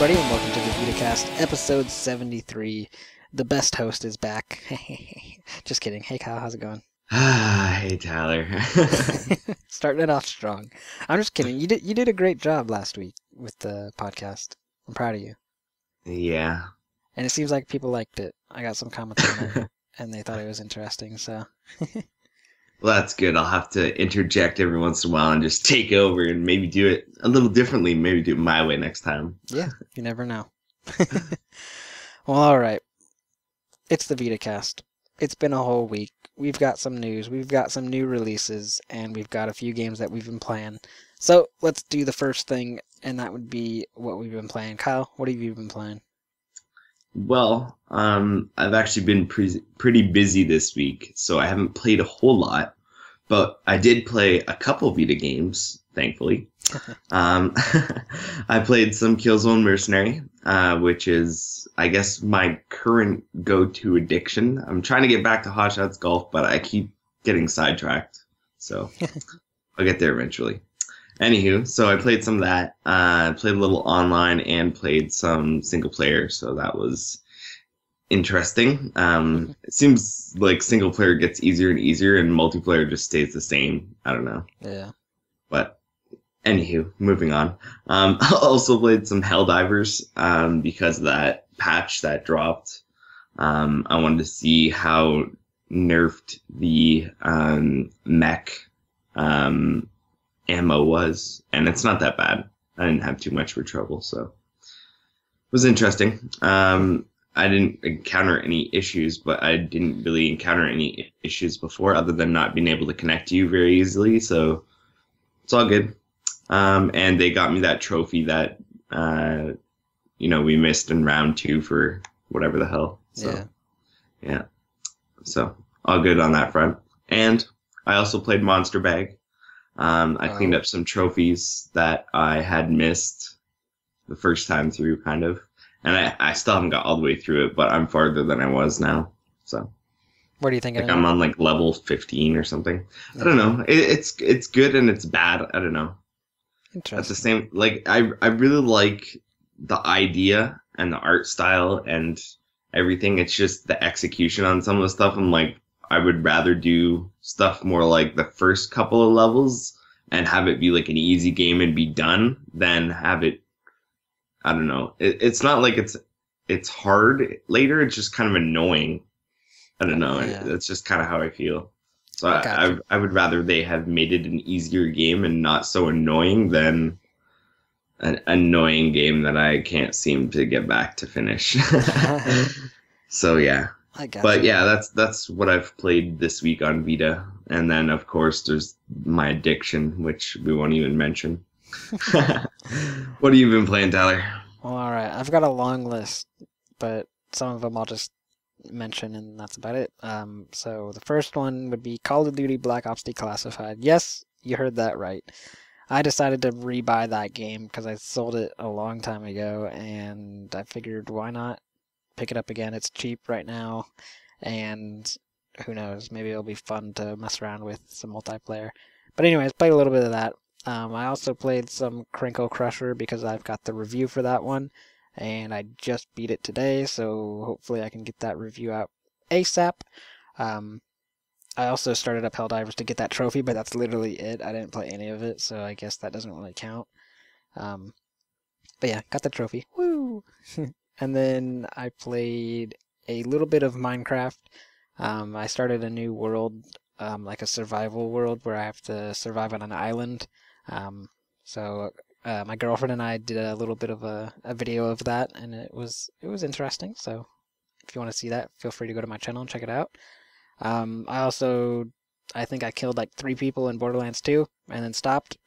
everybody, and welcome to the VitaCast, episode 73. The best host is back. Just kidding. Hey, Kyle, how's it going? Hey Tyler. Starting it off strong. I'm just kidding. You did a great job last week with the podcast. I'm proud of you. Yeah. And it seems like people liked it. I got some comments on it, and they thought it was interesting, so. Well, that's good. I'll have to interject every once in a while and just take over and maybe do it a little differently. Maybe do it my way next time. Yeah, you never know. Well, alright. It's the VitaCast. It's been a whole week. We've got some news, we've got some new releases, and we've got a few games that we've been playing. So, let's do the first thing, and that would be what we've been playing. Kyle, what have you been playing? Well, I've actually been pretty busy this week, so I haven't played a whole lot, but I did play a couple Vita games, thankfully. I played some Killzone Mercenary, which is, I guess, my current go-to addiction. I'm trying to get back to Hot Shots Golf, but I keep getting sidetracked, so I'll get there eventually. Anywho, so I played some of that, played a little online, and played some single player, so that was interesting. It seems like single player gets easier and easier, and multiplayer just stays the same. I don't know. Yeah. But anywho, moving on. I also played some Helldivers because of that patch that dropped. I wanted to see how nerfed the mech ammo was, and it's not that bad. I didn't have too much for trouble, so it was interesting. I didn't encounter any issues, but I didn't really encounter any issues before other than not being able to connect to you very easily, so it's all good. And they got me that trophy that we missed in round 2 for whatever the hell. So yeah. So all good on that front. And I also played Monster Bag. I cleaned up some trophies that I had missed the first time through, kind of. And I still haven't got all the way through it, but I'm farther than I was now. So What do you think? like I'm on like level 15 or something. I don't know. It's good and it's bad. I don't know. Interesting. At the same, like I really like the idea and the art style and everything. It's just the execution on some of the stuff. I'm like, I would rather do stuff more like the first couple of levels and have it be like an easy game and be done than have it, I don't know. It's not like it's hard later. It's just kind of annoying. I don't know. Yeah. That's just kind of how I feel. So I would rather they have made it an easier game and not so annoying than an annoying game that I can't seem to get back to finish. So yeah. But yeah, that's what I've played this week on Vita. And then, of course, there's my addiction, which we won't even mention. What have you been playing, Tyler? Well, alright. I've got a long list, but some of them I'll just mention, and that's about it. So the first one would be Call of Duty Black Ops Declassified. Yes, you heard that right. I decided to rebuy that game because I sold it a long time ago, and I figured why not pick it up again. It's cheap right now, and who knows, maybe it'll be fun to mess around with some multiplayer. But anyways, played a little bit of that. I also played some Crinkle Crusher because I've got the review for that one, and I just beat it today, so hopefully I can get that review out ASAP. I also started up Helldivers to get that trophy, but that's literally it. I didn't play any of it, so I guess that doesn't really count. But yeah, got the trophy. Woo! And then I played a little bit of Minecraft. I started a new world, like a survival world where I have to survive on an island. So my girlfriend and I did a little bit of a video of that, and it was interesting. So if you want to see that, feel free to go to my channel and check it out. I think I killed like 3 people in Borderlands 2 and then stopped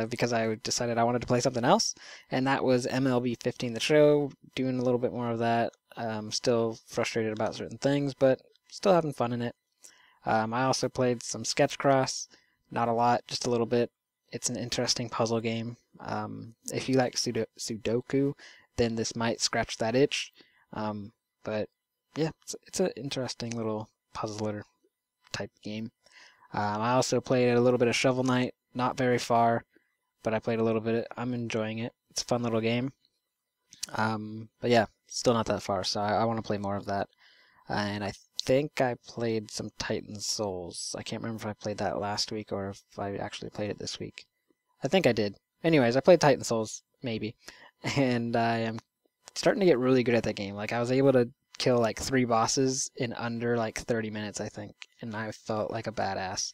because I decided I wanted to play something else, and that was MLB 15 The Show, doing a little bit more of that. Still frustrated about certain things, but still having fun in it. I also played some Sketchcross, not a lot, just a little bit. It's an interesting puzzle game. If you like Sudoku, then this might scratch that itch. But yeah, it's an interesting little puzzler type game. I also played a little bit of Shovel Knight, not very far, but I played a little bit. I'm enjoying it. It's a fun little game. But yeah, still not that far, so I want to play more of that. And I think I played some Titan Souls. I can't remember if I played that last week or if I actually played it this week. I think I did. Anyways, I played Titan Souls, maybe. And I am starting to get really good at that game. Like, I was able to kill like 3 bosses in under like 30 minutes, I think. And I felt like a badass.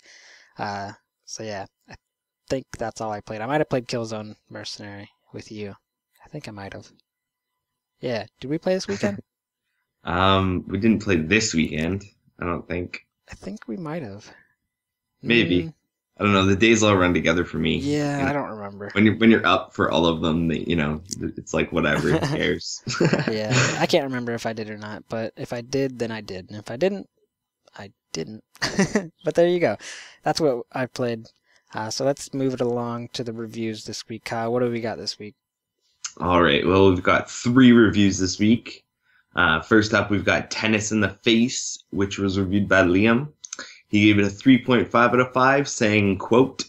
So yeah, I think that's all I played. I might have played Killzone Mercenary with you. I think I might have. Yeah, did we play this weekend? We didn't play this weekend, I don't think. I think we might have. Maybe. I don't know. The days all run together for me. Yeah, You know, I don't remember. when you're up for all of them, it's like whatever. Who cares? Yeah, I can't remember if I did or not, but if I did, then I did. And if I didn't, I didn't. But there you go. That's what I played. So let's move it along to the reviews this week. Kyle, what do we got this week? All right. Well, we've got 3 reviews this week. First up, we've got Tennis in the Face, which was reviewed by Liam. He gave it a 3.5 out of 5, saying, quote,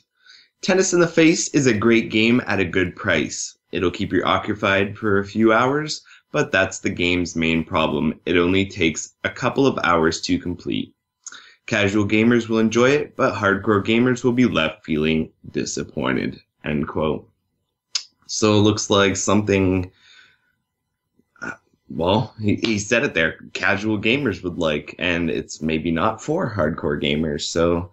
"Tennis in the Face is a great game at a good price. It'll keep you occupied for a few hours, but that's the game's main problem. It only takes a couple of hours to complete. Casual gamers will enjoy it, but hardcore gamers will be left feeling disappointed." End quote. So it looks like something, well, he said it there, casual gamers would like, and it's maybe not for hardcore gamers. So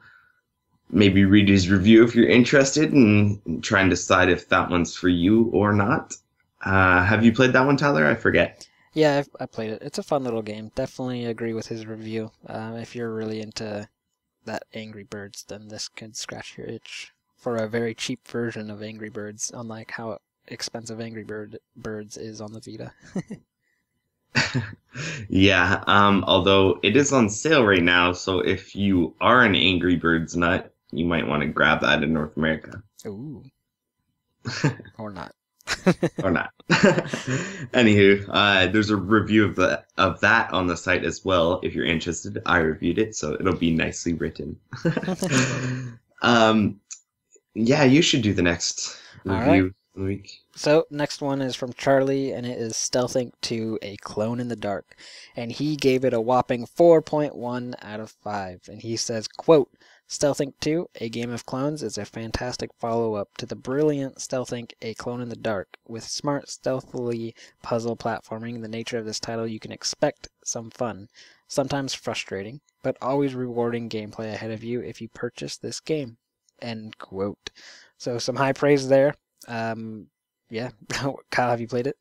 maybe read his review if you're interested and try and decide if that one's for you or not. Have you played that one, Tyler? I forget. Yeah, I played it. It's a fun little game. Definitely agree with his review. If you're really into that Angry Birds, then this could scratch your itch for a very cheap version of Angry Birds, unlike how expensive Angry Birds is on the Vita. Yeah, although it is on sale right now, so if you are an Angry Birds nut, you might want to grab that in North America. Ooh. Or not. Or not. Anywho, there's a review of that on the site as well. If you're interested, I reviewed it, so it'll be nicely written. Yeah, you should do the next review of the week. So, next one is from Charlie, and it is Stealth Inc. 2, A Clone in the Dark. And he gave it a whopping 4.1 out of 5. And he says, quote, "Stealth Inc. 2, A Game of Clones is a fantastic follow-up to the brilliant Stealth Inc. A Clone in the Dark. With smart, stealthily puzzle platforming, the nature of this title, you can expect some fun, sometimes frustrating, but always rewarding gameplay ahead of you if you purchase this game." End quote. So, some high praise there. Yeah. Kyle, have you played it?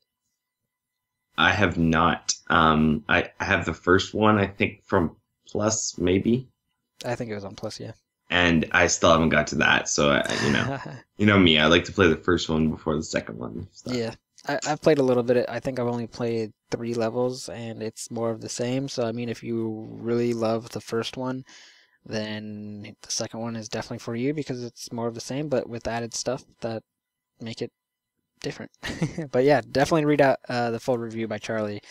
I have not. I have the first one, I think, from Plus, maybe. I think it was on Plus, yeah. And I still haven't got to that, so you know me. I like to play the first one before the second one. So. Yeah, I've played a little bit. I think I've only played 3 levels, and it's more of the same. So I mean, if you really love the first one, then the second one is definitely for you because it's more of the same, but with added stuff that make it different. But yeah, definitely read out the full review by Charlie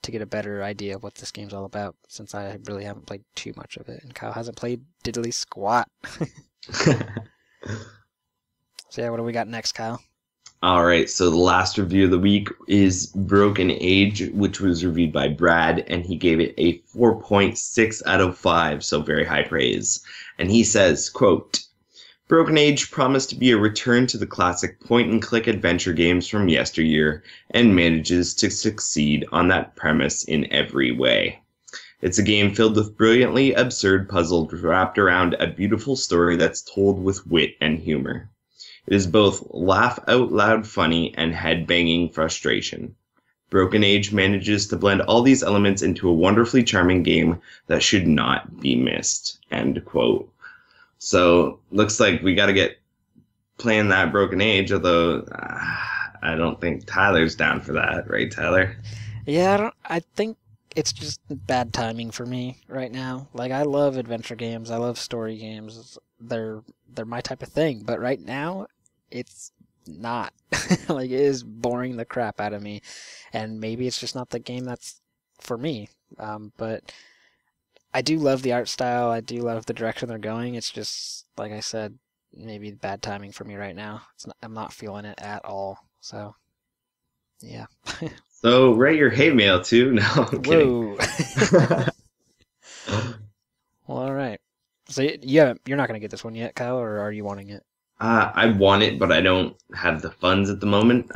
to get a better idea of what this game's all about, since I really haven't played too much of it, and Kyle hasn't played diddly squat. So yeah, what do we got next, Kyle? All right, so the last review of the week is Broken Age, which was reviewed by Brad, and he gave it a 4.6 out of 5, so very high praise. And he says, quote, "Broken Age promised to be a return to the classic point-and-click adventure games from yesteryear, and manages to succeed on that premise in every way. It's a game filled with brilliantly absurd puzzles wrapped around a beautiful story that's told with wit and humor. It is both laugh-out-loud funny and head-banging frustration. Broken Age manages to blend all these elements into a wonderfully charming game that should not be missed." End quote. So, looks like we gotta get playing that Broken Age, although I don't think Tyler's down for that, right, Tyler? Yeah, I think it's just bad timing for me right now. Like, I love adventure games, I love story games. They're my type of thing, but right now it's not. Like, it is boring the crap out of me, and maybe it's just not the game that's for me. But I do love the art style. I do love the direction they're going. It's just, like I said, maybe bad timing for me right now. I'm not feeling it at all. So Yeah. So write your hate mail too. No, I'm kidding. Whoa. Well, all right. So yeah, you're not gonna get this one yet, Kyle, or are you wanting it? I want it, but I don't have the funds at the moment.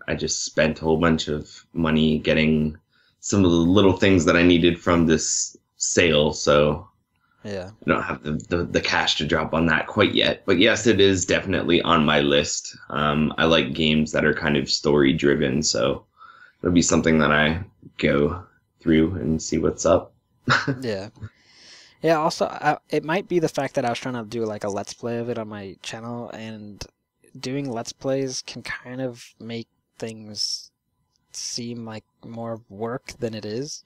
I just spent a whole bunch of money getting some of the little things that I needed from this sale, so Yeah. I don't have the cash to drop on that quite yet. But yes, it is definitely on my list. I like games that are kind of story driven, so it'll be something that I go through and see what's up. Yeah. Yeah, also, it might be the fact that I was trying to do like a let's play of it on my channel, and doing let's plays can kind of make things seem like more work than it is.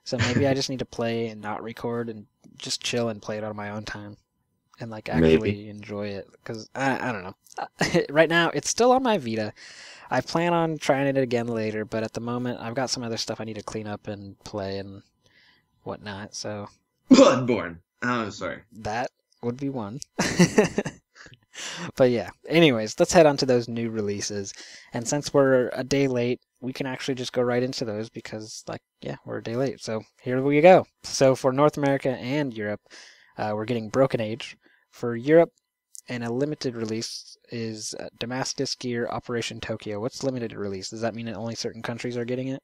So maybe I just need to play and not record and just chill and play it on my own time and like Maybe. actually enjoy it. Because I don't know. Right now, it's still on my Vita. I plan on trying it again later, but at the moment, I've got some other stuff I need to clean up and play and whatnot. So Bloodborne. Oh, sorry. that would be one. But yeah, anyways, let's head on to those new releases. And since we're a day late, we can actually just go right into those because, like, yeah, we're a day late. So here we go. So for North America and Europe, we're getting Broken Age. For Europe, and a limited release is Damascus Gear Operation Tokyo. What's limited release? Does that mean that only certain countries are getting it?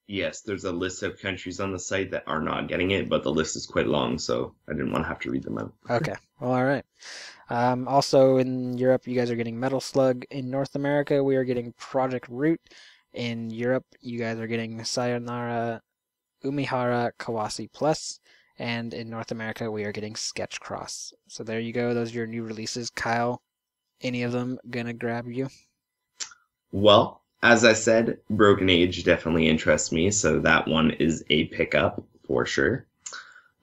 Yes, there's a list of countries on the site that are not getting it, but the list is quite long, so I didn't want to have to read them out. Okay, well, all right. Also in Europe, you guys are getting Metal Slug. In North America, we are getting Project Root. In Europe, you guys are getting Sayonara Umihara Kawase Plus. And in North America, we are getting Sketch Cross. So there you go. Those are your new releases. Kyle, any of them gonna grab you? Well, as I said, Broken Age definitely interests me, so that one is a pickup for sure.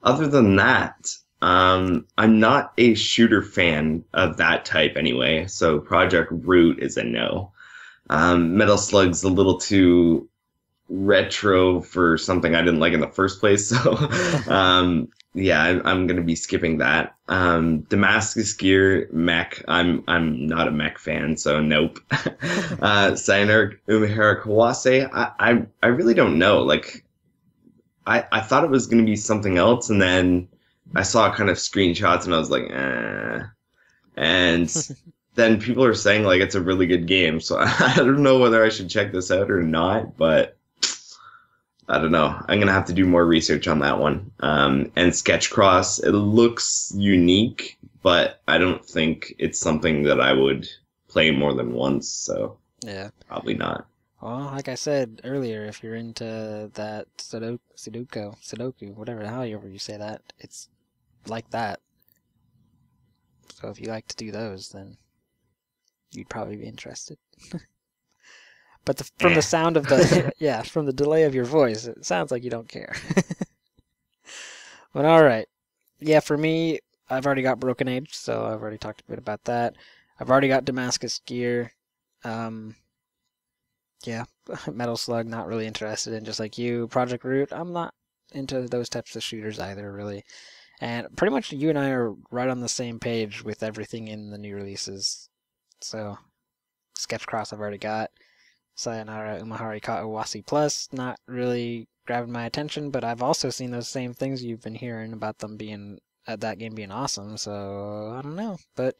Other than that, I'm not a shooter fan of that type anyway, so Project Root is a no. Metal Slug's a little too retro for something I didn't like in the first place, so yeah, I'm gonna be skipping that. Damascus Gear Mech, I'm not a mech fan, so nope. Sayonara Umihara Kawase, I really don't know. Like I thought it was gonna be something else, and then I saw kind of screenshots, and I was like, eh. And then people are saying like it's a really good game, so I don't know whether I should check this out or not, but I don't know. I'm gonna have to do more research on that one. And Sketchcross, it looks unique, but I don't think it's something that I would play more than once, so Yeah. probably not. Well, like I said earlier, if you're into that Sudoku, whatever, however you say that, it's like that. So if you like to do those, then you'd probably be interested. But from the Eh. sound of the yeah, from the delay of your voice, it sounds like you don't care. But all right, yeah, for me, I've already got Broken Age, so I've already talked a bit about that. I've already got Damascus Gear. Um, yeah, Metal Slug, not really interested in. Just like you, Project Root, I'm not into those types of shooters either, really. And pretty much you and I are right on the same page with everything in the new releases. So, Sketchcross I've already got. Sayonara Umahari Kawase Plus, not really grabbing my attention, but I've also seen those same things you've been hearing about them being, that game being awesome, so I don't know. But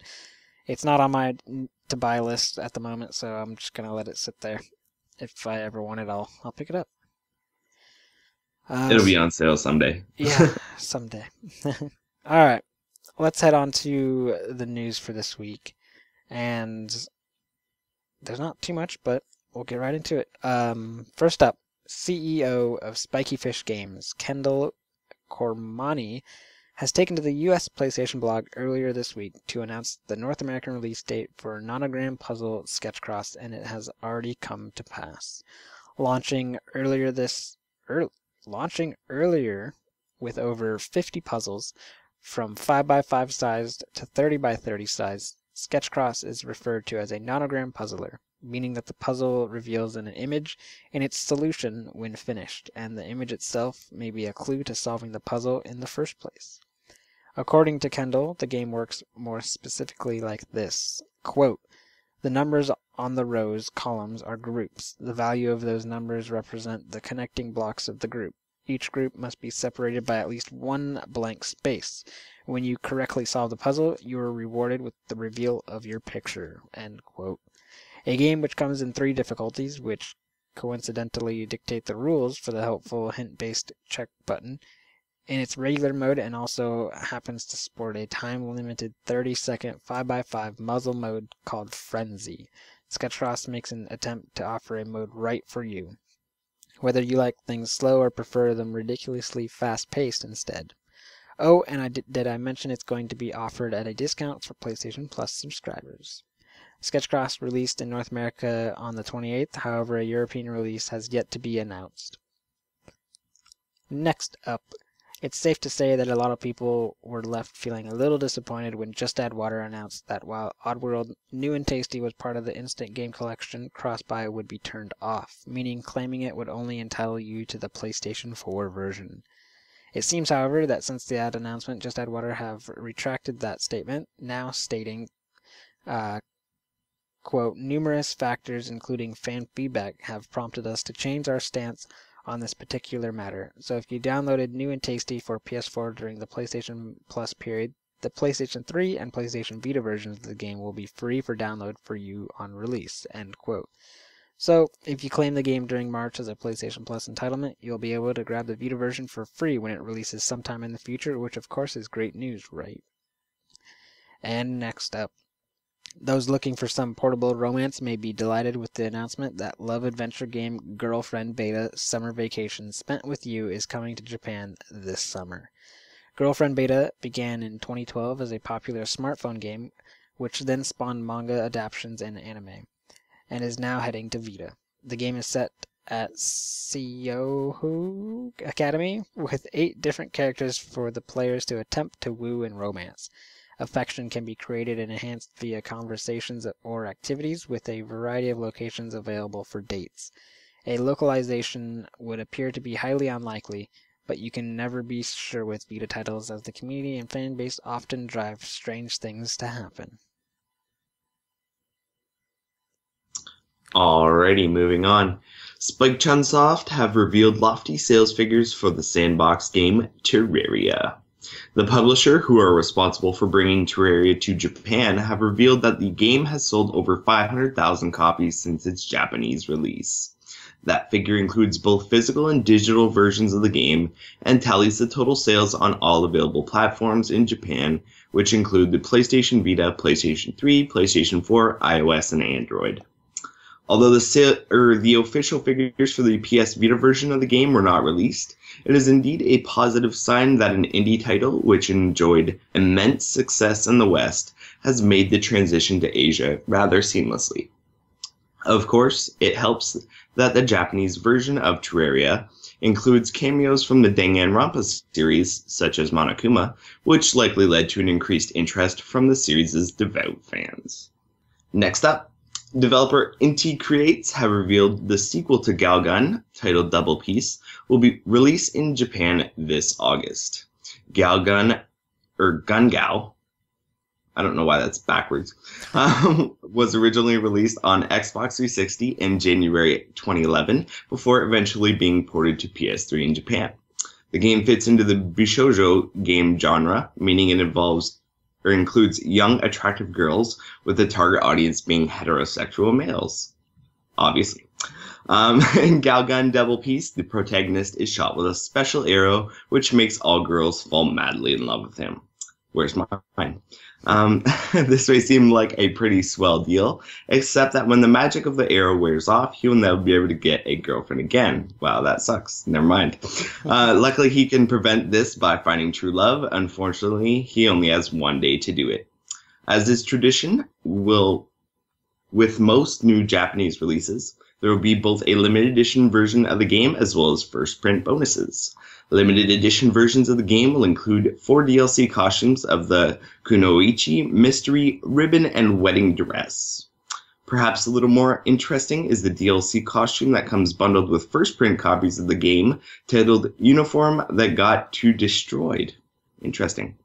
it's not on my to buy list at the moment, so I'm just gonna let it sit there. If I ever want it, I'll pick it up. It'll be on sale someday. Yeah, someday. All right, let's head on to the news for this week, and there's not too much, but we'll get right into it. First up, CEO of Spiky Fish Games, Kendall Cormani, has taken to the US PlayStation blog earlier this week to announce the North American release date for Nonogram Puzzle Sketchcross, and it has already come to pass. Launching earlier with over 50 puzzles, from 5x5 sized to 30x30 size, Sketchcross is referred to as a nonogram puzzler, meaning that the puzzle reveals an image and its solution when finished, and the image itself may be a clue to solving the puzzle in the first place. According to Kendall, the game works more specifically like this. Quote, The numbers on the rows columns are groups. The value of those numbers represent the connecting blocks of the group. Each group must be separated by at least one blank space. When you correctly solve the puzzle, you are rewarded with the reveal of your picture. End quote. A game which comes in 3 difficulties, which coincidentally dictate the rules for the helpful hint-based check button in its regular mode, and also happens to support a time-limited 30-second 5x5 muzzle mode called Frenzy. Sketchcross makes an attempt to offer a mode right for you, whether you like things slow or prefer them ridiculously fast-paced instead. Oh, and did I mention it's going to be offered at a discount for PlayStation Plus subscribers. Sketchcross released in North America on the 28th, however a European release has yet to be announced. Next up, it's safe to say that a lot of people were left feeling a little disappointed when Just Add Water announced that while Oddworld New and Tasty was part of the Instant Game Collection, cross-buy would be turned off, meaning claiming it would only entitle you to the PlayStation 4 version. It seems, however, that since the ad announcement, Just Add Water have retracted that statement, now stating, quote, numerous factors, including fan feedback, have prompted us to change our stance on this particular matter. So if you downloaded New and Tasty for PS4 during the PlayStation Plus period, the PlayStation 3 and PlayStation Vita versions of the game will be free for download for you on release, end quote. So if you claim the game during March as a PlayStation Plus entitlement, you'll be able to grab the Vita version for free when it releases sometime in the future, which of course is great news, right? And next up, those looking for some portable romance may be delighted with the announcement that love adventure game Girlfriend Beta Summer Vacation Spent With You is coming to Japan this summer. Girlfriend Beta began in 2012 as a popular smartphone game, which then spawned manga adaptations and anime, and is now heading to Vita. The game is set at Seiyuu Academy, with 8 different characters for the players to attempt to woo and romance. Affection can be created and enhanced via conversations or activities, with a variety of locations available for dates. A localization would appear to be highly unlikely, but you can never be sure with Vita titles, as the community and fan base often drive strange things to happen. Alrighty, moving on. Spike Chunsoft have revealed lofty sales figures for the sandbox game Terraria. The publisher, who are responsible for bringing Terraria to Japan, have revealed that the game has sold over 500,000 copies since its Japanese release. That figure includes both physical and digital versions of the game, and tallies the total sales on all available platforms in Japan, which include the PlayStation Vita, PlayStation 3, PlayStation 4, iOS, and Android. Although the official figures for the PS Vita version of the game were not released, it is indeed a positive sign that an indie title, which enjoyed immense success in the West, has made the transition to Asia rather seamlessly. Of course, it helps that the Japanese version of Terraria includes cameos from the Danganronpa series, such as Monokuma, which likely led to an increased interest from the series' devout fans. Next up, developer Inti Creates have revealed the sequel to Galgun, titled Double Peace, will be released in Japan this August. Galgun, or Gungao, I don't know why that's backwards, was originally released on Xbox 360 in January 2011, before eventually being ported to PS3 in Japan. The game fits into the Bishoujo game genre, meaning it includes young, attractive girls, with the target audience being heterosexual males. Obviously. In Galgun Double Peace, the protagonist is shot with a special arrow, which makes all girls fall madly in love with him. Where's mine? This may seem like a pretty swell deal, except that when the magic of the arrow wears off, he will never be able to get a girlfriend again. Wow, that sucks. Never mind. Luckily, he can prevent this by finding true love. Unfortunately, he only has one day to do it. As is tradition, with most new Japanese releases, there will be both a limited edition version of the game as well as first print bonuses. Limited edition versions of the game will include 4 DLC costumes of the Kunoichi, Mystery, Ribbon, and Wedding Dress. Perhaps a little more interesting is the DLC costume that comes bundled with first print copies of the game, titled Uniform That Got Too Destroyed. Interesting.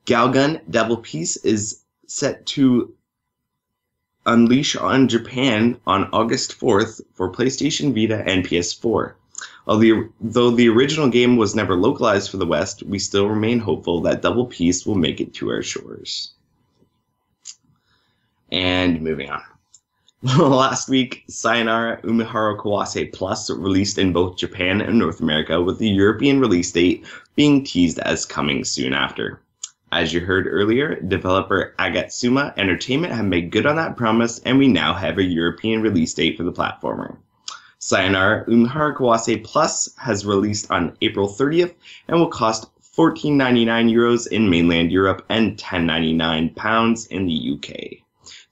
Galgun Double Peace is set to Unleash on Japan on August 4th for PlayStation Vita and PS4. Though the original game was never localized for the West, we still remain hopeful that Double Peace will make it to our shores. And moving on. Last week, Sayonara Umihara Kawase Plus released in both Japan and North America, with the European release date being teased as coming soon after. As you heard earlier, developer Agatsuma Entertainment have made good on that promise, and we now have a European release date for the platformer. Sayonara Umihara Kawase Plus has released on April 30th and will cost €14.99 in mainland Europe and £10.99 in the UK.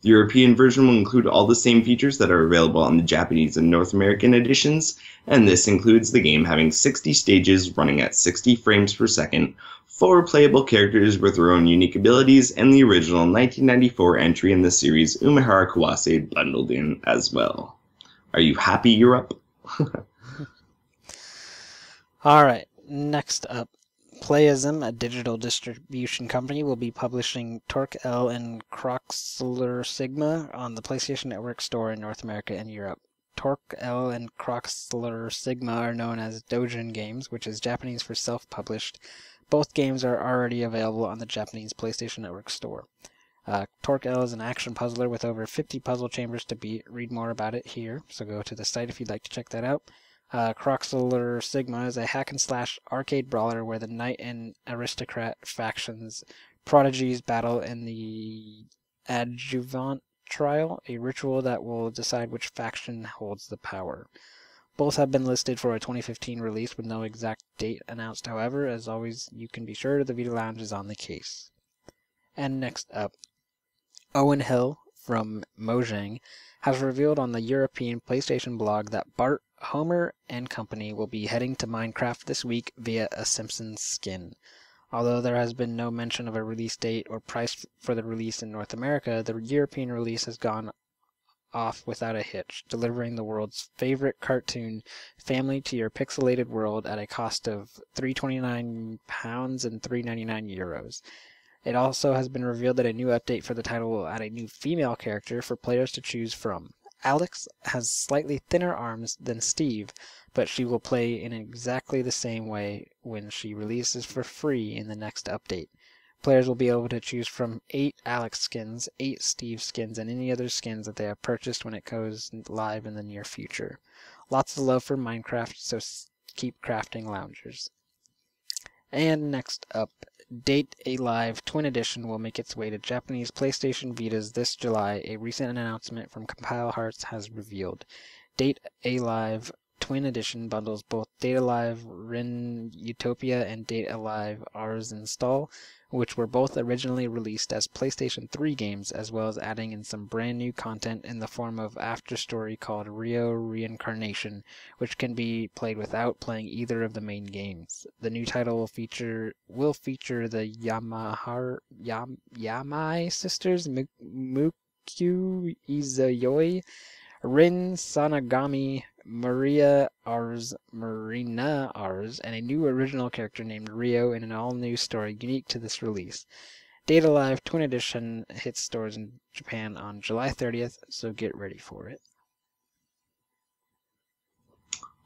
The European version will include all the same features that are available on the Japanese and North American editions, and this includes the game having 60 stages running at 60 frames per second, 4 playable characters with their own unique abilities, and the original 1994 entry in the series Umihara Kawase bundled in as well. Are you happy, Europe? Alright, next up. Playism, a digital distribution company, will be publishing Torque L and Croxler Sigma on the PlayStation Network store in North America and Europe. Torque L and Croxler Sigma are known as Dojin Games, which is Japanese for self-published. Both games are already available on the Japanese PlayStation Network store. Torque L is an action puzzler with over 50 puzzle chambers to beat. Read more about it here, so go to the site if you'd like to check that out. Croxler Sigma is a hack-and-slash arcade brawler where the knight and aristocrat factions prodigies battle in the adjuvant trial, a ritual that will decide which faction holds the power. Both have been listed for a 2015 release with no exact date announced, however. As always, you can be sure the Vita Lounge is on the case. And next up, Owen Hill from Mojang has revealed on the European PlayStation blog that Bart, Homer, and company will be heading to Minecraft this week via a Simpsons skin. Although there has been no mention of a release date or price for the release in North America, the European release has gone off without a hitch, delivering the world's favorite cartoon family to your pixelated world at a cost of £329 and €399. It also has been revealed that a new update for the title will add a new female character for players to choose from. Alex has slightly thinner arms than Steve, but she will play in exactly the same way when she releases for free in the next update. Players will be able to choose from 8 Alex skins, 8 Steve skins, and any other skins that they have purchased when it goes live in the near future. Lots of love for Minecraft, so keep crafting loungers. And next up, Date A Live Twin Edition will make its way to Japanese PlayStation Vitas this July, a recent announcement from Compile Hearts has revealed. Date A Live Twin Edition bundles both Date A Live Rin Utopia and Date A Live Ars Install, which were both originally released as PlayStation 3 games, as well as adding in some brand new content in the form of after story called Rio Reincarnation, which can be played without playing either of the main games. The new title will feature the Yamai sisters, Mukyu Izayoi, Rin Sanagami, Maria Ars, Marina Ars, and a new original character named Rio in an all-new story unique to this release. Date A Live Twin Edition hits stores in Japan on July 30th, so get ready for it.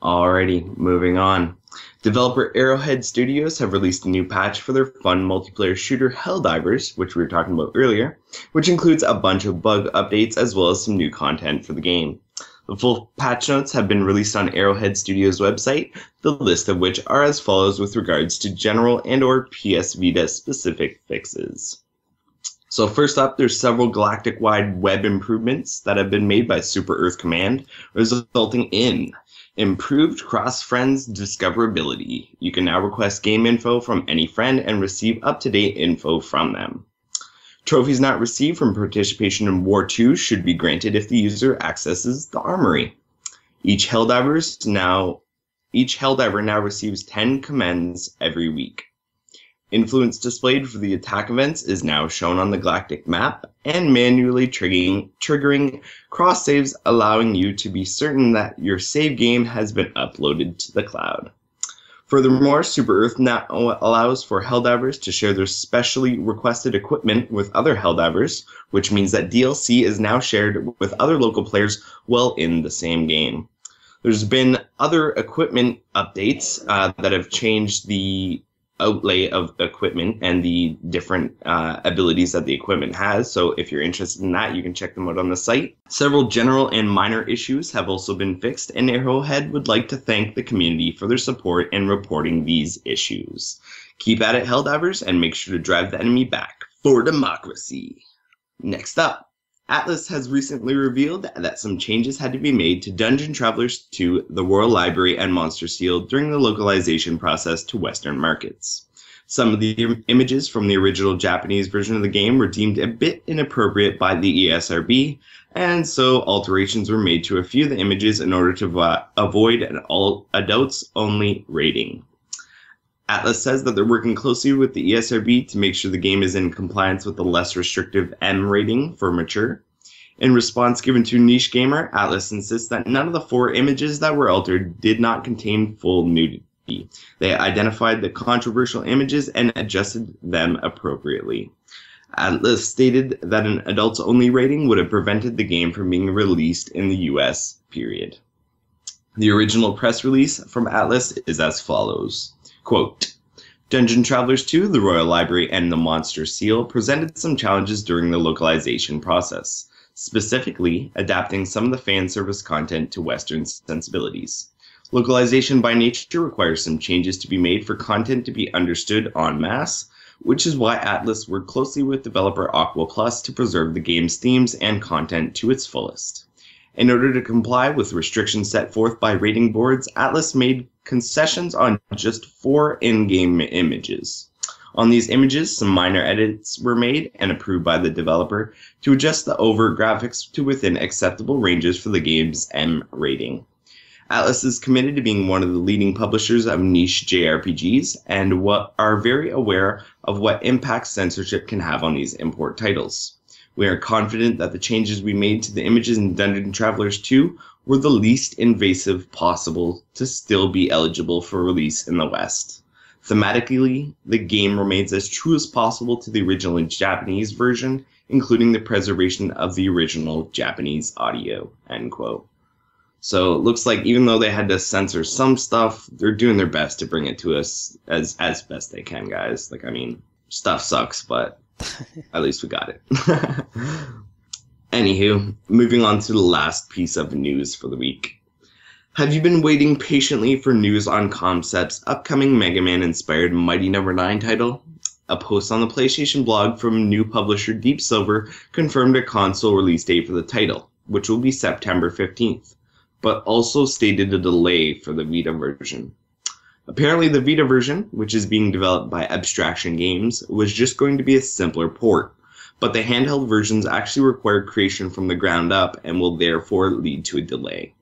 Alrighty, moving on. Developer Arrowhead Studios have released a new patch for their fun multiplayer shooter Helldivers, which we were talking about earlier, which includes a bunch of bug updates as well as some new content for the game. The full patch notes have been released on Arrowhead Studios' website, the list of which are as follows with regards to general and/or PS Vita specific fixes. So first up, there's several galactic-wide web improvements that have been made by Super Earth Command, resulting in improved cross-friends discoverability. You can now request game info from any friend and receive up-to-date info from them. Trophies not received from participation in War 2 should be granted if the user accesses the armory. Each Helldiver now receives 10 commends every week. Influence displayed for the attack events is now shown on the galactic map and manually triggering cross saves, allowing you to be certain that your save game has been uploaded to the cloud. Furthermore, Super Earth now allows for Helldivers to share their specially requested equipment with other Helldivers, which means that DLC is now shared with other local players while in the same game. There's been other equipment updates that have changed the outlay of the equipment and the different abilities that the equipment has. So if you're interested in that, you can check them out on the site. Several general and minor issues have also been fixed, and Arrowhead would like to thank the community for their support in reporting these issues. Keep at it, Helldivers, and make sure to drive the enemy back for democracy. Next up, Atlas has recently revealed that some changes had to be made to Dungeon Travelers 2, the Royal Library, and Monster Seal during the localization process to Western markets. Some of the images from the original Japanese version of the game were deemed a bit inappropriate by the ESRB, and so alterations were made to a few of the images in order to avoid an all-adults-only rating. Atlas says that they're working closely with the ESRB to make sure the game is in compliance with the less restrictive M rating for mature. In response given to Niche Gamer, Atlas insists that none of the 4 images that were altered did not contain full nudity. They identified the controversial images and adjusted them appropriately. Atlas stated that an adults-only rating would have prevented the game from being released in the US, period. The original press release from Atlas is as follows. Quote, Dungeon Travelers 2, the Royal Library, and the Monster Seal presented some challenges during the localization process, specifically adapting some of the fan service content to Western sensibilities. Localization by nature requires some changes to be made for content to be understood en masse, which is why Atlas worked closely with developer Aqua Plus to preserve the game's themes and content to its fullest. In order to comply with restrictions set forth by rating boards, Atlas made concessions on just 4 in-game images. On these images, some minor edits were made and approved by the developer to adjust the overt graphics to within acceptable ranges for the game's M rating. Atlas is committed to being one of the leading publishers of niche JRPGs and are very aware of what impact censorship can have on these import titles. We are confident that the changes we made to the images in Dungeon Travelers 2 were the least invasive possible to still be eligible for release in the West. Thematically, the game remains as true as possible to the original Japanese version, including the preservation of the original Japanese audio, end quote. So it looks like even though they had to censor some stuff, they're doing their best to bring it to us as best they can, guys. Like, I mean, stuff sucks, but at least we got it. Anywho, moving on to the last piece of news for the week. Have you been waiting patiently for news on Concept's upcoming Mega Man-inspired Mighty No. 9 title? A post on the PlayStation blog from new publisher Deep Silver confirmed a console release date for the title, which will be September 15th, but also stated a delay for the Vita version. Apparently the Vita version, which is being developed by Abstraction Games, was just going to be a simpler port, but the handheld versions actually require creation from the ground up and will therefore lead to a delay.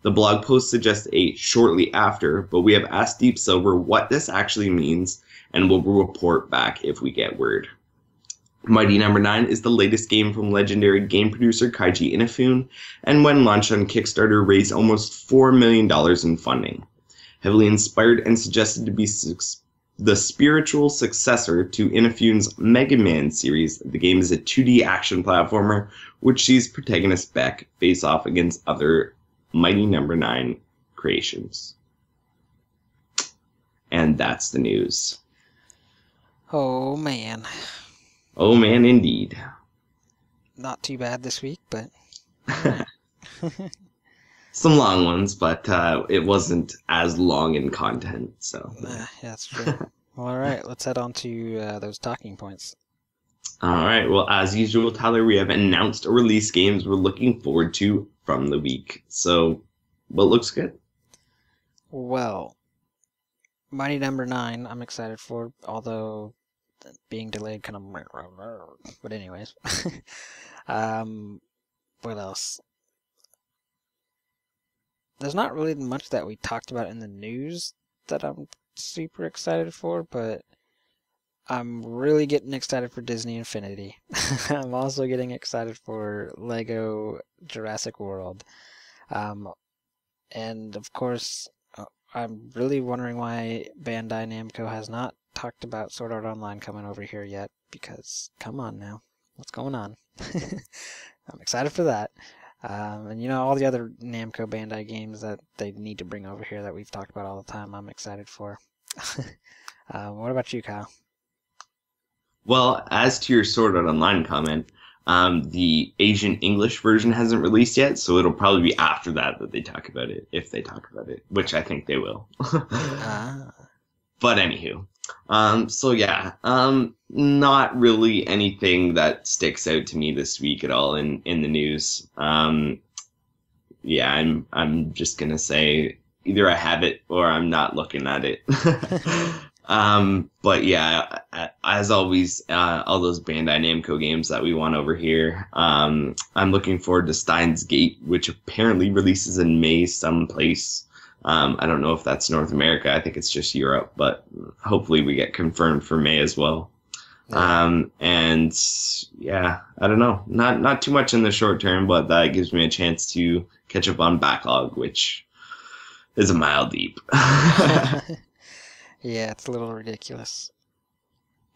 The blog post suggests a shortly after, but we have asked Deep Silver what this actually means and will report back if we get word. Mighty No. 9 is the latest game from legendary game producer Kaiji Inafune, and when launched on Kickstarter raised almost $4 million in funding. Heavily inspired and suggested to be the spiritual successor to Inafune's Mega Man series, the game is a 2D action platformer which sees protagonist Beck face off against other Mighty No. 9 creations. And that's the news. Oh man. Oh man, indeed. Not too bad this week, but... Some long ones, but it wasn't as long in content, so... Yeah, that's true. Well, alright, let's head on to those talking points. Alright, well, as usual, Tyler, we have announced release games we're looking forward to from the week. So, what looks good? Well, Mighty No. 9, I'm excited for, although being delayed kind of... But anyways. What else? There's not really much that we talked about in the news that I'm super excited for, but I'm really getting excited for Disney Infinity. I'm also getting excited for Lego Jurassic World. And of course, I'm really wondering why Bandai Namco has not talked about Sword Art Online coming over here yet, because come on now, what's going on? I'm excited for that. And you know, all the other Namco Bandai games that they need to bring over here that we've talked about all the time, I'm excited for. What about you, Kyle? Well, as to your Sword Art Online comment, the Asian English version hasn't released yet, so it'll probably be after that that they talk about it, if they talk about it, which I think they will. Ah, But anywho, so yeah, not really anything that sticks out to me this week at all in the news. Yeah, I'm just gonna say either I have it or I'm not looking at it. But yeah, as always, all those Bandai Namco games that we want over here. I'm looking forward to Steins Gate, which apparently releases in May someplace. I don't know if that's North America. I think it's just Europe, but hopefully we get confirmed for May as well. yeah. And yeah, I don't know. Not too much in the short term, but that gives me a chance to catch up on backlog, which is a mile deep. Yeah, it's a little ridiculous.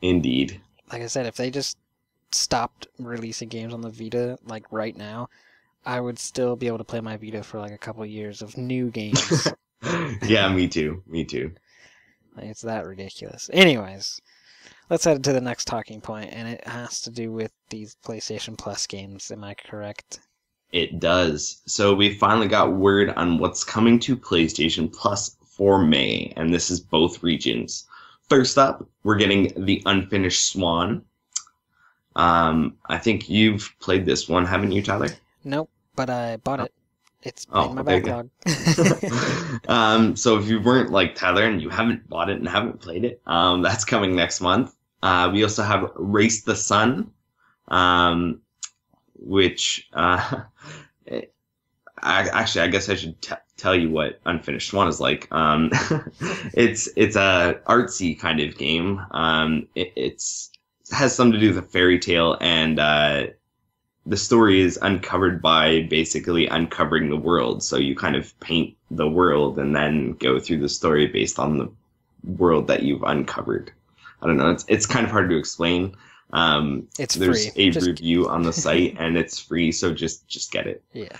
Indeed. Like I said, if they just stopped releasing games on the Vita, like right now, I would still be able to play my Vita for like a couple of years of new games. Yeah, me too. Me too. Like, it's that ridiculous. Anyways, let's head to the next talking point, and it has to do with these PlayStation Plus games. Am I correct? It does. So we finally got word on what's coming to PlayStation Plus for May, and this is both regions. First up, we're getting The Unfinished Swan. I think you've played this one, haven't you, Tyler? Nope, but I bought it. It's Oh, in my there you go. backlog. So if you weren't like Tyler and you haven't bought it and haven't played it, that's coming next month. We also have Race the Sun, which I guess I should tell you what Unfinished Swan is like. It's a artsy kind of game. It has something to do with a fairy tale, and the story is uncovered by basically uncovering the world. So you kind of paint the world and then go through the story based on the world that you've uncovered. I don't know. It's kind of hard to explain. It's There's free. a review on the site and it's free, so just get it. Yeah.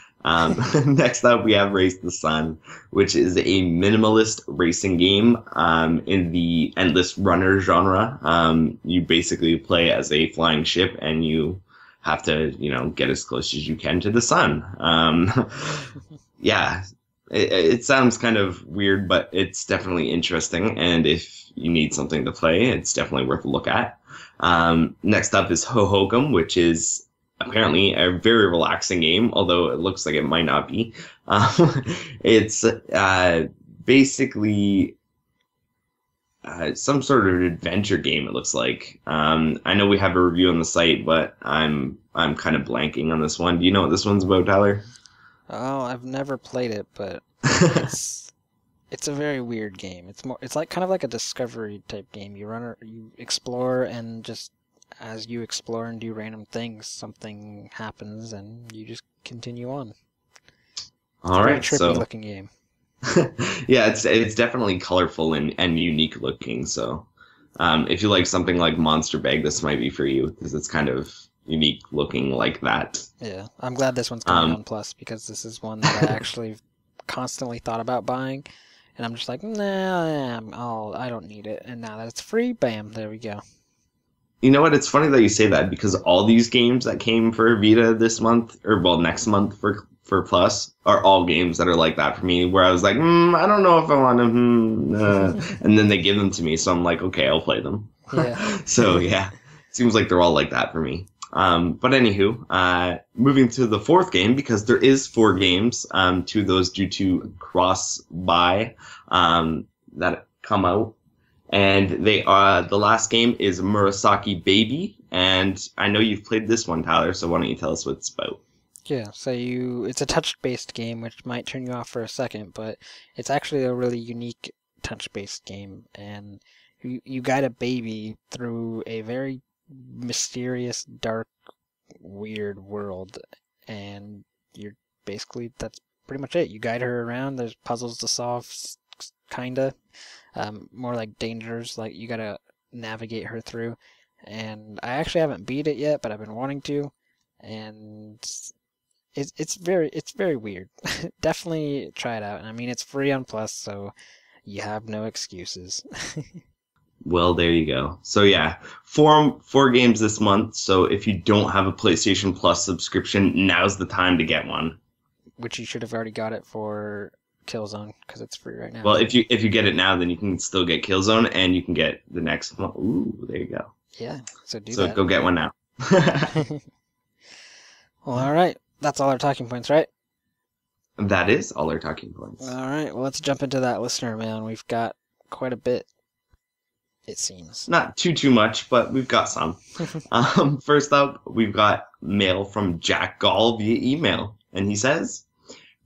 Next up, we have Race the Sun, which is a minimalist racing game in the endless runner genre. You basically play as a flying ship and you have to, get as close as you can to the sun. Yeah, it sounds kind of weird, but it's definitely interesting. And if you need something to play, it's definitely worth a look at. Next up is Hohokum, which is apparently a very relaxing game, although it looks like it might not be. It's basically some sort of adventure game, it looks like. I know we have a review on the site, but I'm kind of blanking on this one. Do you know what this one's about, Tyler? Oh, I've never played it, but it's a very weird game. It's like kind of like a discovery type game. You explore, and just as you explore and do random things, something happens and you just continue on. It's All a very right, trippy so looking game. yeah, it's definitely colorful and unique looking. So if you like something like Monster Bag, this might be for you because it's kind of unique looking like that. Yeah, I'm glad this one's coming on Plus, because this is one that I actually constantly thought about buying, and I'm just like, nah, I don't need it. And now that it's free, bam, there we go. You know what? It's funny that you say that because all these games that came for Vita this month, or well, next month for Plus, are all games that are like that for me. Where I was like, I don't know if I want to, and then they give them to me, so I'm like, okay, I'll play them. Yeah. So yeah, seems like they're all like that for me. But anywho, moving to the fourth game, because there is 4 games, 2 of those due to cross-buy that come out. And they are, the last game is Murasaki Baby, and I know you've played this one, Tyler, so why don't you tell us what it's about? Yeah, so it's a touch-based game, which might turn you off for a second, but it's actually a really unique touch-based game, and you guide a baby through a very mysterious, dark, weird world, and that's pretty much it. You guide her around, there's puzzles to solve, kinda. More like dangers, like you gotta navigate her through. And I actually haven't beat it yet, but I've been wanting to, and it's very weird. Definitely try it out. And I mean, it's free on Plus, so you have no excuses. Well, there you go. So yeah, four games this month. So if you don't have a PlayStation Plus subscription, now's the time to get one. Which you should have already got it for Killzone because it's free right now. Well, if you get it now, then you can still get Killzone, and you can get the next one. Ooh, there you go. Yeah, so do So that. go get one now. Well, all right. That's all our talking points, right? That is all our talking points. All right. Well, let's jump into that listener mail. And we've got quite a bit, it seems. Not too much, but we've got some. First up, we've got mail from Jack Gall via email, and he says,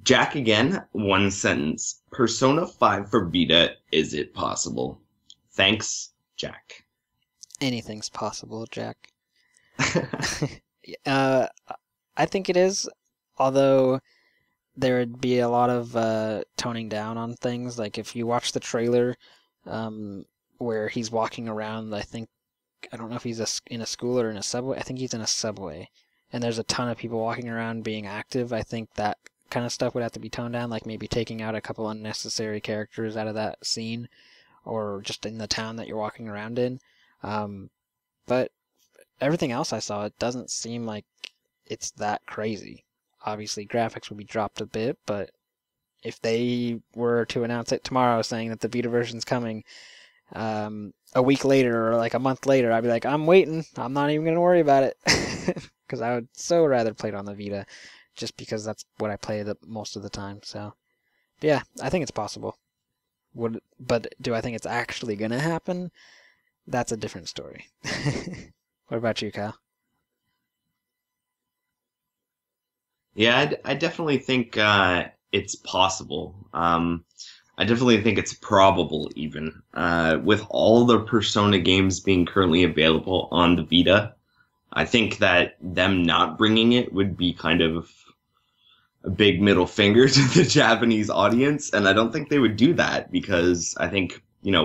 "Jack again, one sentence. Persona 5 for Vita, is it possible? Thanks, Jack." Anything's possible, Jack. I think it is, although there would be a lot of toning down on things. Like if you watch the trailer where he's walking around, I don't know if he's in a school or in a subway. I think he's in a subway, and there's a ton of people walking around being active. I think that kind of stuff would have to be toned down, like maybe taking out a couple unnecessary characters out of that scene, or just in the town that you're walking around in. But everything else I saw, it doesn't seem like it's that crazy. Obviously, graphics would be dropped a bit, but if they were to announce it tomorrow saying that the Vita version's coming, a week later or like a month later, I'd be like, I'm waiting. I'm not even going to worry about it. Because I would so rather play it on the Vita, just because that's what I play most of the time. So, but yeah, I think it's possible. But do I think it's actually going to happen? That's a different story. What about you, Kyle? Yeah, I definitely think it's possible. I definitely think it's probable, even. With all the Persona games being currently available on the Vita, I think that them not bringing it would be kind of a big middle finger to the Japanese audience, and I don't think they would do that because I think,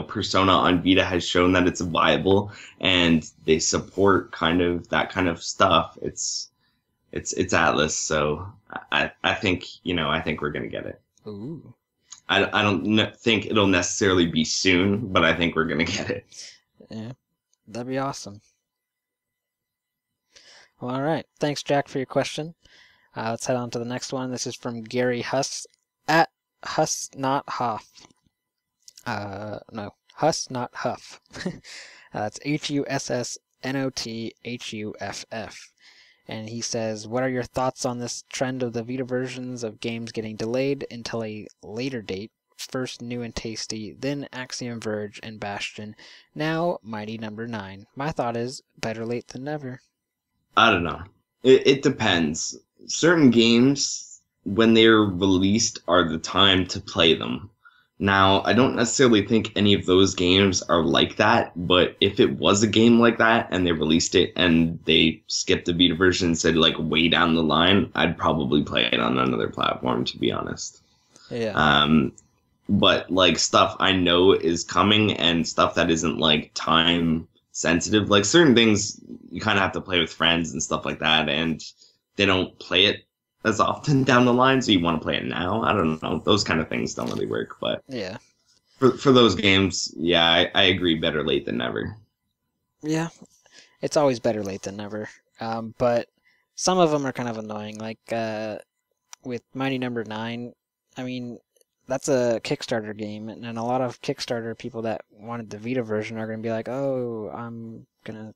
Persona on Vita has shown that it's viable and they support kind of that kind of stuff. It's Atlas, so I think we're gonna get it. Ooh. I don't think it'll necessarily be soon, but I think we're gonna get it. Yeah, that'd be awesome. Well, all right. Thanks, Jack, for your question. Let's head on to the next one. This is from Gary Huss at Huss Not Huff. No, Huss Not Huff. It's HUSSNOTHUFF. And he says, what are your thoughts on this trend of the Vita versions of games getting delayed until a later date? First New and Tasty, then Axiom Verge and Bastion, now Mighty Number 9. My thought is, better late than never. I don't know. It depends. Certain games, when they're released, are the time to play them. Now, I don't necessarily think any of those games are like that, but if it was a game like that and they released it and they skipped the Vita version and said, like, way down the line, I'd probably play it on another platform, to be honest. Yeah. But, like, stuff I know is coming and stuff that isn't, like, time sensitive, like, certain things you kind of have to play with friends and stuff like that, and they don't play it as often down the line, so you want to play it now. I don't know. Those kind of things don't really work, but yeah, for those games, yeah, I agree. Better late than never. Yeah, it's always better late than never. But some of them are kind of annoying. Like with Mighty Number 9, I mean, that's a Kickstarter game, and a lot of Kickstarter people that wanted the Vita version are going to be like, oh, I'm going to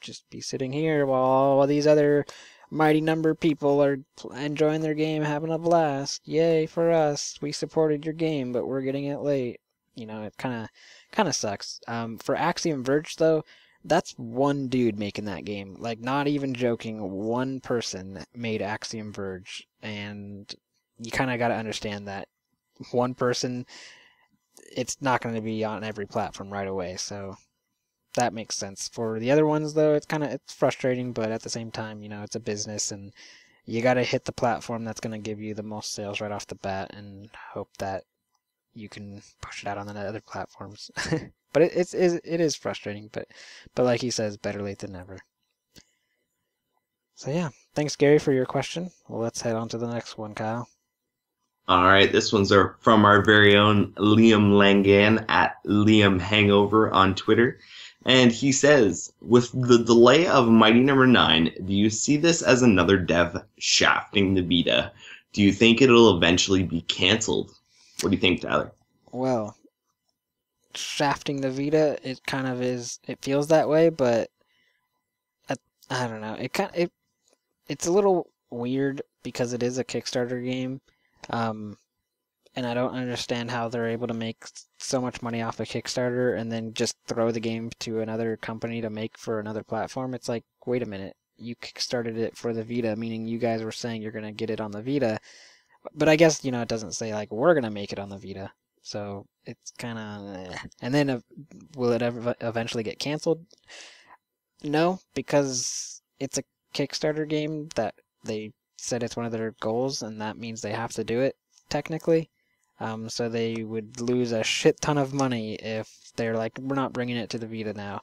just be sitting here while all these other Mighty Number people are enjoying their game, having a blast. Yay for us. We supported your game, but we're getting it late. It kind of sucks. For Axiom Verge, though, that's one dude making that game. Like, not even joking, one person made Axiom Verge, and you kind of got to understand that one person, it's not going to be on every platform right away, so that makes sense. For the other ones, though, it's frustrating, but at the same time, it's a business, and you got to hit the platform that's going to give you the most sales right off the bat, and hope that you can push it out on the other platforms. But it is frustrating. But like he says, better late than never. So yeah, thanks Gary for your question. Well, let's head on to the next one, Kyle. All right, this one's from our very own Liam Langan at Liam Hangover on Twitter. And he says, with the delay of Mighty Number 9, do you see this as another dev shafting the Vita? Do you think it'll eventually be canceled? What do you think, Tyler? Well, shafting the Vita, it kind of is. It feels that way, but I don't know. It's a little weird because it is a Kickstarter game, and I don't understand how they're able to make so much money off a Kickstarter and then just throw the game to another company to make for another platform. It's like, wait a minute, you Kickstarted it for the Vita, meaning you guys were saying you're gonna get it on the Vita, but I guess it doesn't say like we're gonna make it on the Vita, so it's kind of. And then will it ever eventually get canceled? No, because it's a Kickstarter game that they said it's one of their goals, and that means they have to do it technically. So they would lose a shit ton of money if they're like, we're not bringing it to the Vita now.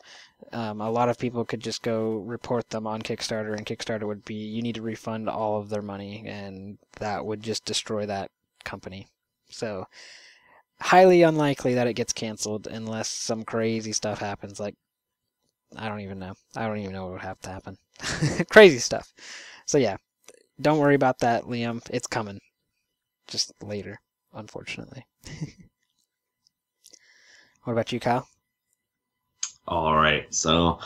A lot of people could just go report them on Kickstarter, and Kickstarter would be, you need to refund all of their money, and that would just destroy that company. So highly unlikely that it gets canceled unless some crazy stuff happens. Like, I don't even know. I don't even know what would have to happen. Crazy stuff. So yeah, don't worry about that, Liam. It's coming. Just later, unfortunately. What about you, Kyle? All right. So,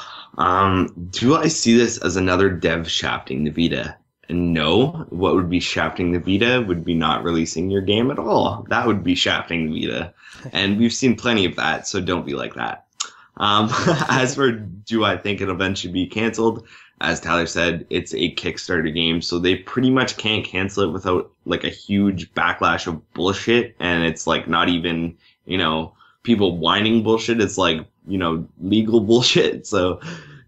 do I see this as another dev shafting the Vita? And no, what would be shafting the Vita would be not releasing your game at all. That would be shafting the Vita. And we've seen plenty of that, so don't be like that. As for do I think it'll eventually be canceled? As Tyler said, it's a Kickstarter game, so they pretty much can't cancel it without like a huge backlash of bullshit. And it's like not even, people whining bullshit. It's like, legal bullshit. So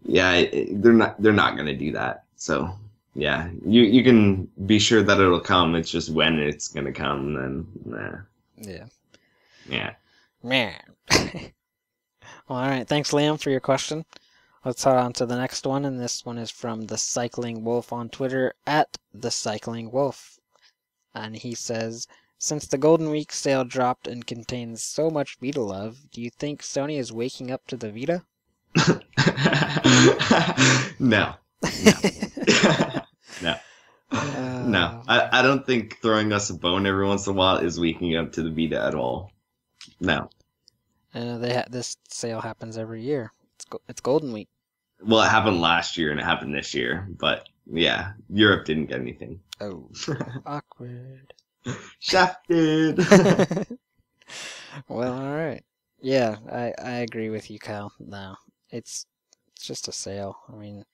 yeah, they're not going to do that. So yeah, you can be sure that it'll come. It's just when it's going to come, then nah. Yeah. Yeah. Man. Well, all right. Thanks, Liam, for your question. Let's head on to the next one, and this one is from The Cycling Wolf on Twitter, at The Cycling Wolf. And he says, since the Golden Week sale dropped and contains so much Vita love, do you think Sony is waking up to the Vita? No. No. No. I don't think throwing us a bone every once in a while is waking up to the Vita at all. No. This sale happens every year. It's Golden Week. Well, it happened last year and it happened this year, but yeah, Europe didn't get anything. Oh, awkward. Shafted. Well, all right. Yeah, I agree with you, Kyle. No, it's just a sale. I mean,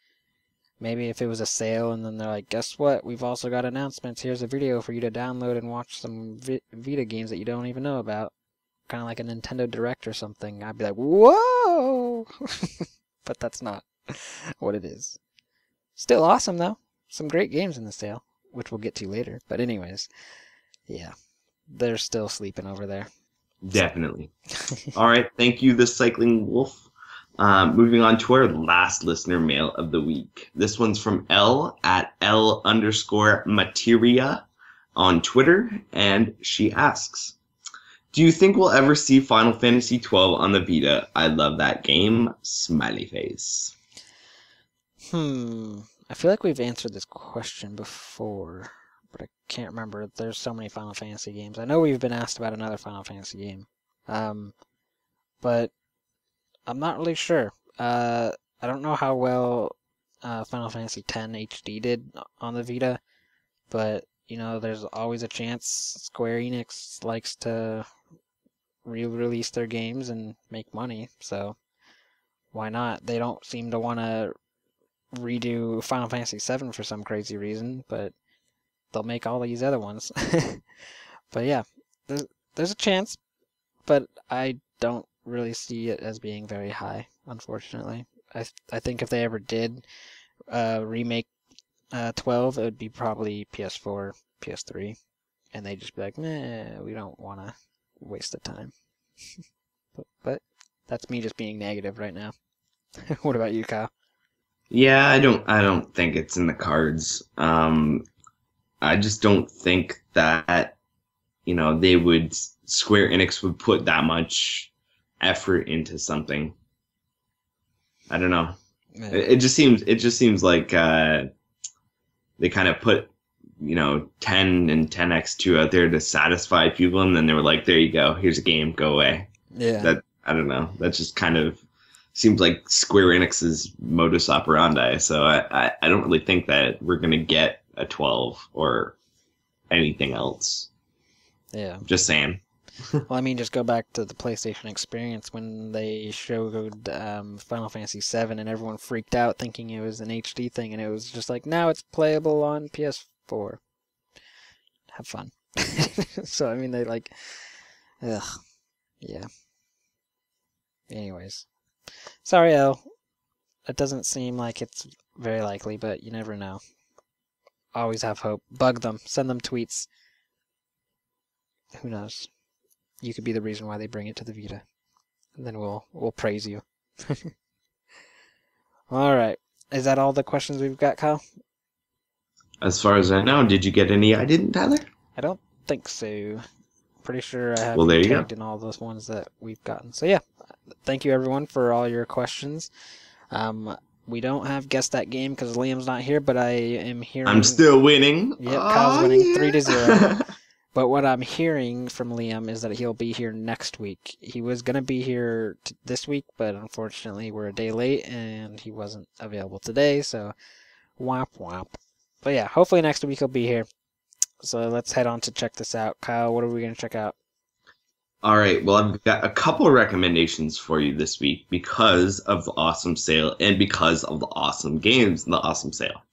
maybe if it was a sale and then they're like, guess what? We've also got announcements. Here's a video for you to download and watch some Vita games that you don't even know about. Kind of like a Nintendo Direct or something. I'd be like, whoa! But that's not what it is. Still awesome, though. Some great games in the sale, which we'll get to later. But anyways, yeah, they're still sleeping over there. Definitely. All right, thank you, The Cycling Wolf. Moving on to our last listener mail of the week. This one's from L at L_materia on Twitter, and she asks, do you think we'll ever see Final Fantasy XII on the Vita? I love that game. Smiley face. I feel like we've answered this question before, but I can't remember. There's so many Final Fantasy games. I know we've been asked about another Final Fantasy game, but I'm not really sure. I don't know how well Final Fantasy X HD did on the Vita, but there's always a chance Square Enix likes to re-release their games and make money, so why not? They don't seem to want to redo Final Fantasy VII for some crazy reason, but they'll make all these other ones. But yeah, there's a chance, but I don't really see it as being very high, unfortunately. I think if they ever did remake 12, it would be probably PS4, PS3, and they'd just be like, meh, we don't want to waste of time. But that's me just being negative right now. What about you, Kyle? Yeah, I don't think it's in the cards. I just don't think that, Square Enix would put that much effort into something. I don't know. Yeah. It just seems like they kind of put 10 and 10x2 out there to satisfy people, and then they were like, there you go, here's a game, go away. Yeah. That, I don't know, that just kind of seems like Square Enix's modus operandi. So I don't really think that we're gonna get a 12 or anything else. Yeah. Just saying. Well, I mean, just go back to the PlayStation experience when they showed Final Fantasy VII and everyone freaked out thinking it was an HD thing, and it was just like, now it's playable on PS4. Have fun. So, I mean, they like... Ugh. Yeah. Anyways. Sorry, El. It doesn't seem like it's very likely, but you never know. Always have hope. Bug them. Send them tweets. Who knows? You could be the reason why they bring it to the Vita. And then we'll praise you. Alright. Is that all the questions we've got, Kyle? As far as I know, did you get any I didn't, Tyler? I don't think so. Pretty sure I have Well, there you tagged go. in all those ones that we've gotten. So yeah, thank you everyone for all your questions. We don't have Guess That Game because Liam's not here, but I am hearing... I'm still winning. Yep, Kyle's winning yeah. 3-0. But what I'm hearing from Liam is that he'll be here next week. He was going to be here this week, but unfortunately we're a day late and he wasn't available today, so womp womp. But yeah, hopefully next week he'll be here. So let's head on to check this out. Kyle, what are we going to check out? All right, well, I've got a couple of recommendations for you this week because of the awesome sale and because of the awesome games in the awesome sale.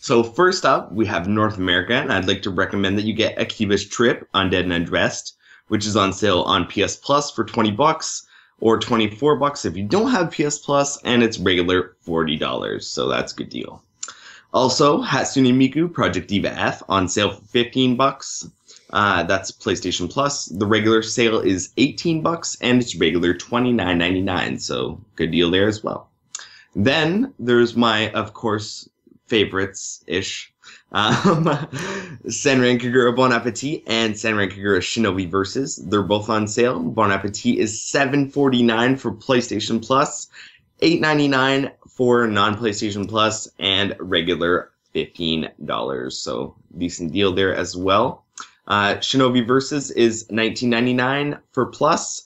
So first up, we have North America, and I'd like to recommend that you get Akiba's Trip, Undead and Undressed, which is on sale on PS Plus for $20 or $24 if you don't have PS Plus, and it's regular $40, so that's a good deal. Also, Hatsune Miku Project Diva F on sale for $15. That's PlayStation Plus. The regular sale is $18 and it's regular $29.99, so good deal there as well. Then there's my, of course, favorites-ish. Senran Kagura Bon Appetit and Senran Kagura Shinobi Versus. They're both on sale. Bon Appetit is $7.49 for PlayStation Plus, $8.99 for non-PlayStation Plus, and regular $15. So decent deal there as well. Shinobi Versus is $19.99 for Plus,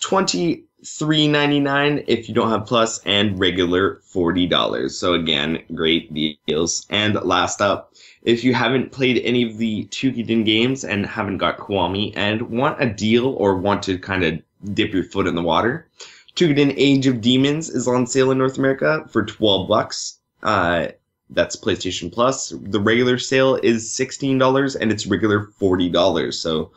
$23.99 if you don't have Plus, and regular $40. So again, great deals. And last up, if you haven't played any of the Tukiden games and haven't got Kiwami and want a deal or want to kind of dip your foot in the water, Tukiden Age of Demons is on sale in North America for $12. That's PlayStation Plus. The regular sale is $16 and it's regular $40. So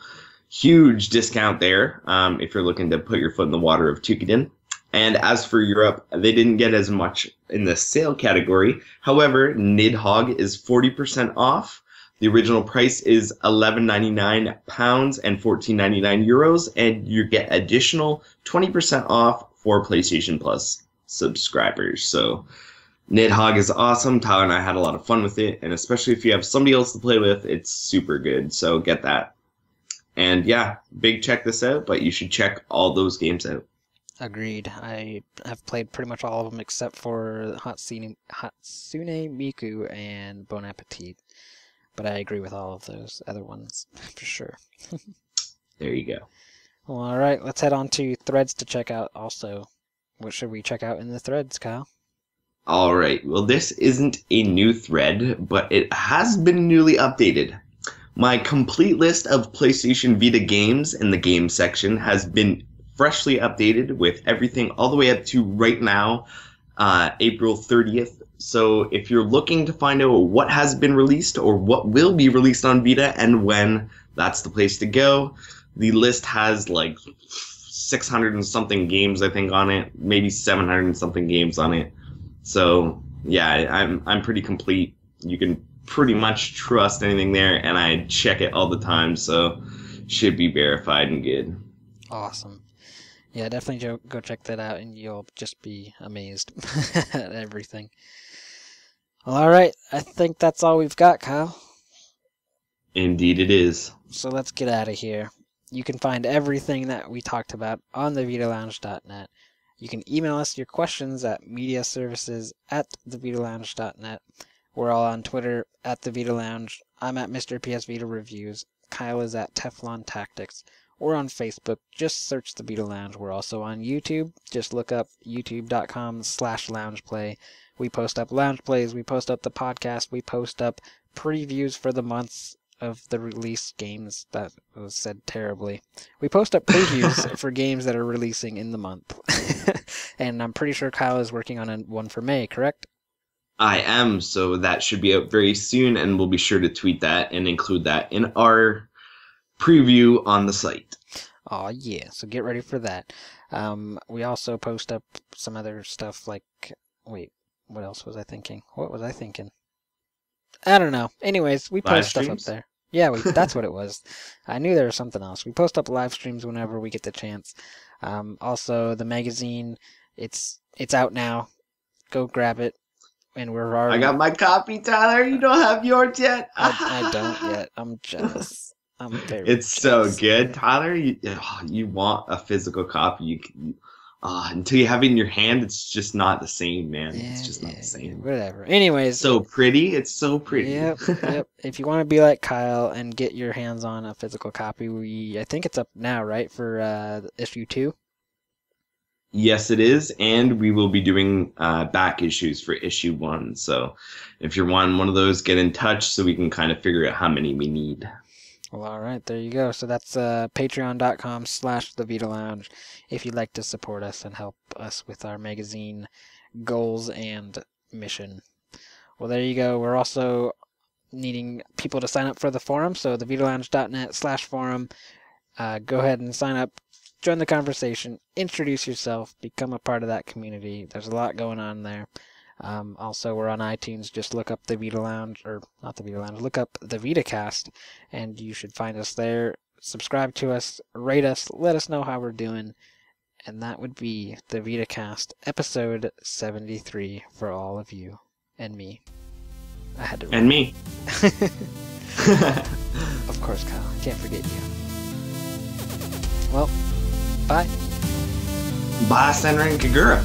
huge discount there if you're looking to put your foot in the water of Tukiden. And as for Europe, they didn't get as much in the sale category. However, Nidhogg is 40% off. The original price is £11.99 and €14.99, and you get additional 20% off for PlayStation Plus subscribers. So Nidhogg is awesome. Tyler and I had a lot of fun with it, and especially if you have somebody else to play with, it's super good. So get that. And yeah, big check this out, but you should check all those games out. Agreed. I have played pretty much all of them except for Hatsune Miku and Bon Appetit. But I agree with all of those other ones, for sure. There you go. Well, alright, let's head on to threads to check out also. What should we check out in the threads, Kyle? All right. Well, this isn't a new thread, but it has been newly updated. My complete list of PlayStation Vita games in the games section has been freshly updated with everything all the way up to right now, April 30th. So if you're looking to find out what has been released or what will be released on Vita and when, that's the place to go. The list has like 600 and something games, I think, on it, maybe 700 and something games on it. So yeah, I'm pretty complete. You can pretty much trust anything there, and I check it all the time, so should be verified and good. Awesome. Yeah, definitely go check that out, and you'll just be amazed at everything. Well, all right. I think that's all we've got, Kyle. Indeed it is. So let's get out of here. You can find everything that we talked about on thevitalounge.net. You can email us your questions at mediaservices@thevitalounge.net. We're all on Twitter at The Vita Lounge. I'm at Mr. PSVITA Reviews. Kyle is at Teflon Tactics. We're on Facebook. Just search The Vita Lounge. We're also on YouTube. Just look up youtube.com/loungeplay. We post up lounge plays. We post up the podcast. We post up previews for the months of the release games. That was said terribly. We post up previews for games that are releasing in the month. And I'm pretty sure Kyle is working on one for May, correct? I am, so that should be out very soon, and we'll be sure to tweet that and include that in our preview on the site. Oh yeah, so get ready for that. We also post up some other stuff like, wait, what else was I thinking? What was I thinking? I don't know. Anyways, we post stuff up there. Yeah, that's what it was. I knew there was something else. We post up live streams whenever we get the chance. Also, the magazine, it's out now. Go grab it. And we're already... I got my copy, Tyler. You don't have yours yet. I don't yet. I'm jealous. I'm very It's jealous. so good, Tyler. You want a physical copy. Until you have it in your hand, it's just not the same, man. Yeah, it's just not the same. Whatever. Anyways. So pretty. It's so pretty. Yep. If you want to be like Kyle and get your hands on a physical copy, I think it's up now, right, for issue 2? Yes, it is, and we will be doing back issues for issue 1. So if you're one of those, get in touch so we can kind of figure out how many we need. Well, all right, there you go. So that's patreon.com/thevitalounge if you'd like to support us and help us with our magazine goals and mission. Well, there you go. We're also needing people to sign up for the forum, so thevitalounge.net/forum. Go ahead and sign up. Join the conversation, introduce yourself, become a part of that community. There's a lot going on there. Also, we're on iTunes. Just look up the Vita Lounge, or not the Vita Lounge, look up the VitaCast, and you should find us there. Subscribe to us, rate us, let us know how we're doing. And that would be the VitaCast, episode 73 for all of you and me. I had to. And me. Of course, Kyle. Can't forget you. Well, bye. Bye, Senran Kagura.